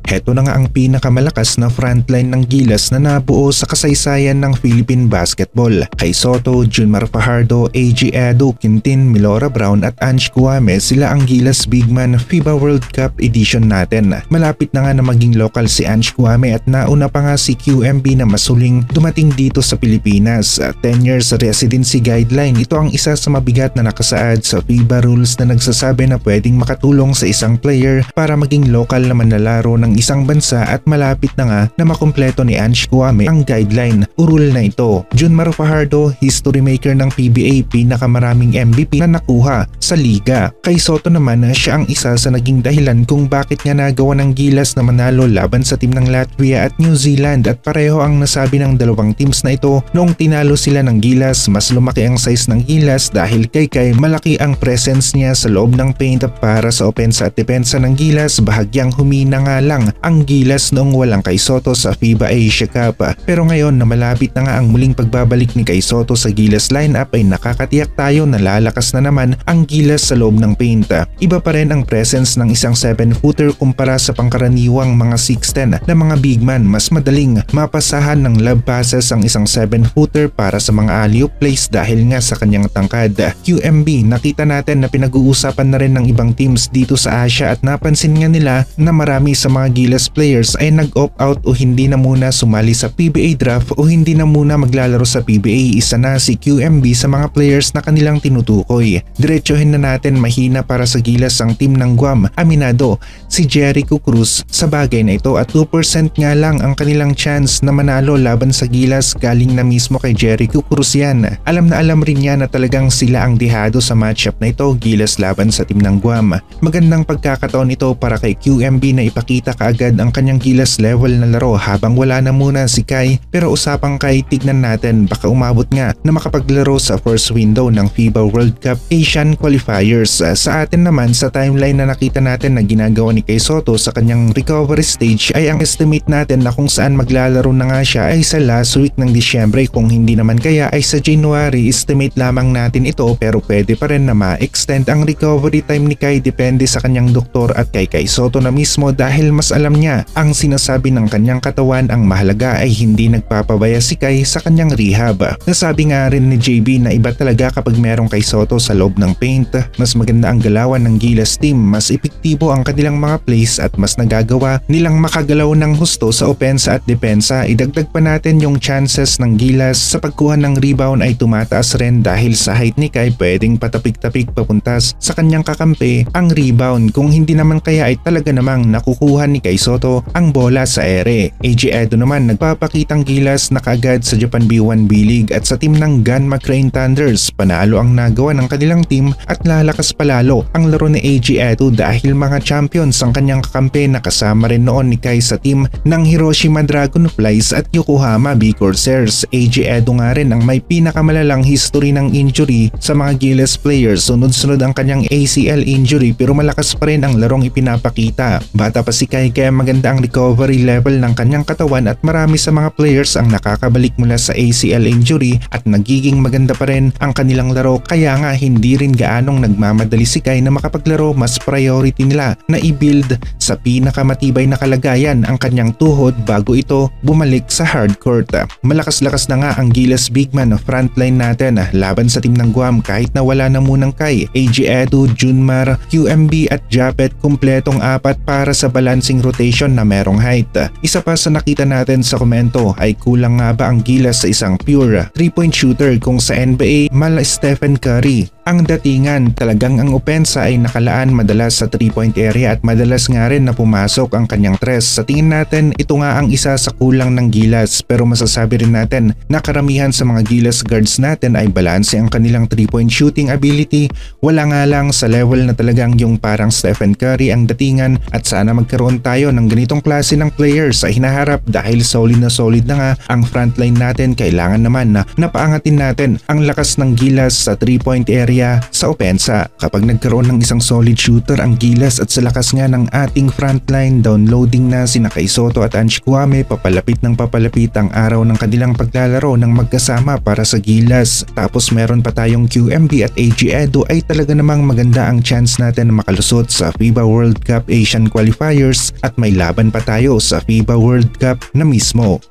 Heto na nga ang pinakamalakas na frontline ng Gilas na nabuo sa kasaysayan ng Philippine Basketball. Kay Soto, Junmar Fajardo, AG Edu, Quintin, Milora Brown at Ange Guame, sila ang Gilas Bigman FIBA World Cup edition natin. Malapit na nga na maging local si Ange Guame at nauna pa nga si QMB na masuling dumating dito sa Pilipinas. 10 years residency guideline, ito ang isa sa mabigat na nakasaad sa FIBA rules na nagsasabi na pwedeng makatulong sa isang player para maging local na manlalaro ng isang bansa at malapit na nga na makumpleto ni Ange Guame ang guideline o rule na ito. Junmar Fajardo, history maker ng PBA, pinakamaraming MVP na nakuha sa liga. Kay Soto naman, siya ang isa sa naging dahilan kung bakit nga nagawa ng Gilas na manalo laban sa team ng Latvia at New Zealand at pareho ang nasabi ng dalawang teams na ito noong tinalo sila ng Gilas. Mas lumaki ang size ng Gilas dahil kay malaki ang presence niya sa loob ng paint para sa opensa at depensa ng Gilas. Bahagyang humina nga lang ang Gilas noong walang kay Soto sa FIBA Asia Cup. Pero ngayon na malapit na nga ang muling pagbabalik ni kay Soto sa Gilas lineup ay nakakatiyak tayo na lalakas na naman ang Gilas sa loob ng paint. Iba pa rin ang presence ng isang 7-footer kumpara sa pangkaraniwang mga 6'10 na mga big man. Mas madaling mapasahan ng lob passes ang isang 7-footer para sa mga alley-oop plays dahil nga sa kanyang tangkad. QMB, nakita natin na pinag-uusapan na rin ng ibang teams dito sa Asia at napansin nga nila na marami sa mga Gilas players ay nag-opt out o hindi na muna sumali sa PBA draft o hindi na muna maglalaro sa PBA. Isa na si QMB sa mga players na kanilang tinutukoy. Diretsuhin na natin, mahina para sa Gilas ang team ng Guam. Aminado si Jericho Cruz sa bagay na ito at 2% nga lang ang kanilang chance na manalo laban sa Gilas. Galing na mismo kay Jericho Cruz yan. Alam na alam rin niya na talagang sila ang dihado sa matchup na ito, Gilas laban sa team ng Guam. Magandang pagkakataon ito para kay QMB na ipakita kaagad ang kanyang Gilas level na laro habang wala na muna si Kai. Pero usapang Kai, tignan natin, baka umabot nga na makapaglaro sa first window ng FIBA World Cup Asian Qualifiers. Sa atin naman, sa timeline na nakita natin na ginagawa ni Kay Soto sa kanyang recovery stage ay ang estimate natin na kung saan maglalaro na nga siya ay sa last week ng Disyembre, kung hindi naman kaya ay sa January. Estimate lamang natin ito pero pwede pa rin na ma-extend ang recovery time ni Kai, depende sa kanyang doktor at kay Kay Soto na mismo dahil mas alam niya ang sinasabi ng kanyang katawan. Ang mahalaga ay hindi nagpapabaya si Kai sa kanyang rehab. Nasabi nga rin ni JB na iba talaga kapag merong Kay Soto sa loob ng paint. Mas maganda ang galawan ng Gilas team, mas epektibo ang kanilang mga plays at mas nagagawa nilang makagalaw ng husto sa opensa at depensa. Idagdag pa natin yung chances ng Gilas sa pagkuha ng rebound ay tumataas rin dahil sa height ni Kai, pwedeng patapik-tapik papuntas sa kanyang kakampi ang rebound. Kung hindi naman kaya ay talaga namang nakukuha ni Kay Soto ang bola sa ere. AG Edu naman, nagpapakitang Gilas na kaagad sa Japan B1 B-League at sa team ng Gun McCrane Thunders. Panalo ang nagawa ng kanilang team at lalakas palalo ang laro ni AG Edu dahil mga champions ang kanyang kakampi na kasama rin noon ni Kai sa team ng Hiroshima Dragonflies at Yokohama B Corsairs. AG Edu nga rin ang may pinakamalalang history ng injury sa mga Gilas players. Sunod-sunod ang kanyang ACL injury pero malakas pa rin ang larong ipinapakita. Bata pa si Kai kaya maganda ang recovery level ng kanyang katawan at marami sa mga players ang nakakabalik mula sa ACL injury at nagiging maganda pa rin ang kanilang laro. Kaya nga hindi rin gaanong nagmamadali si Kai na makapaglaro. Mas priority nila na i-build sa pinakamatibay na kalagayan ang kanyang tuhod bago ito bumalik sa hardcourt. Malakas-lakas na nga ang Gilas Bigman frontline natin laban sa team ng Guam kahit na wala na munang Kai. AG Edu, Junmar, QMB at Japet, kumpletong apat para sa balancing rotation na merong height. Isa pa sa nakita natin sa komento ay kulang nga ba ang Gilas sa isang pure 3-point shooter kung sa NBA mala Stephen Curry ang datingan. Talagang ang opensa ay nakalaan madalas sa 3-point area at madalas nga rin na pumasok ang kanyang tres. Sa tingin natin ito nga ang isa sa kulang ng Gilas, pero masasabi rin natin na karamihan sa mga Gilas guards natin ay balanse ang kanilang 3-point shooting ability. Wala nga lang sa level na talagang yung parang Stephen Curry ang datingan at sana magkaroon tayo ng ganitong klase ng players sa hinaharap dahil solid na nga ang frontline natin. Kailangan naman na napaangatin natin ang lakas ng Gilas sa 3-point area kaya sa opensa. Kapag nagkaroon ng isang solid shooter ang Gilas at sa lakas nga ng ating frontline, downloading na sina Kai Sotto at Ange Kouame, papalapit ng papalapit ang araw ng kanilang paglalaro ng magkasama para sa Gilas. Tapos meron pa tayong QMB at AG Edo, ay talaga namang maganda ang chance natin na makalusot sa FIBA World Cup Asian Qualifiers at may laban pa tayo sa FIBA World Cup na mismo.